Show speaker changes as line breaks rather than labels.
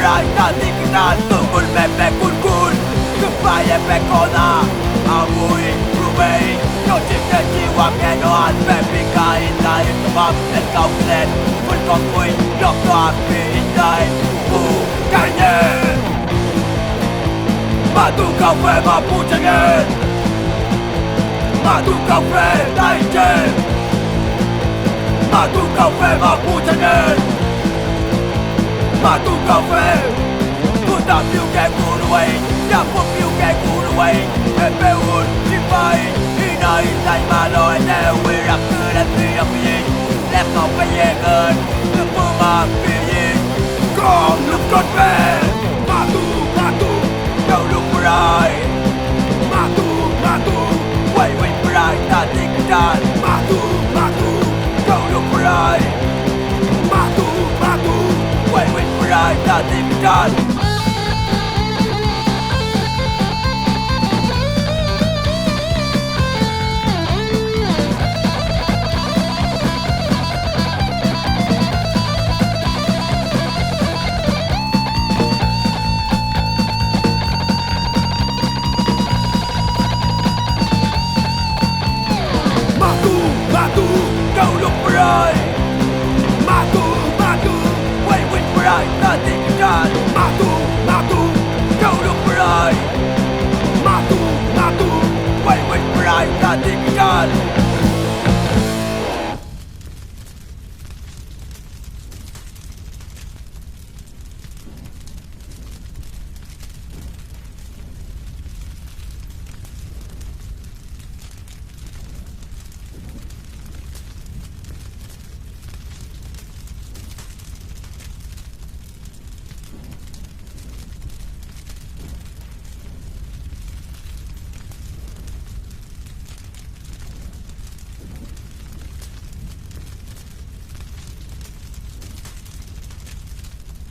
berai nanti kenal tungkol pepe kun Kepaya pekona Amui rumei Kau cipta jiwa kedoan Pepi kain lain kebab Dan kau klen Pun kau kui Dok tu api indai Bukannya Matukawfe mapuche Matukawfe taije Matukawfe mapuche Matukawfe Puta piu ke kuruai Ya pun piu ke kuruai Epe un jipai Inai tai malon Ewe rak keran tiap yin Lep kau peyegan Lepu mak piyin Kong luk kot pe Matu Kau luk berai Matu Wai berai tak tinggal Matu Kau luk berai Matu Wai berai tak tinggal Kau luk berai Matu Wai berai tak tinggal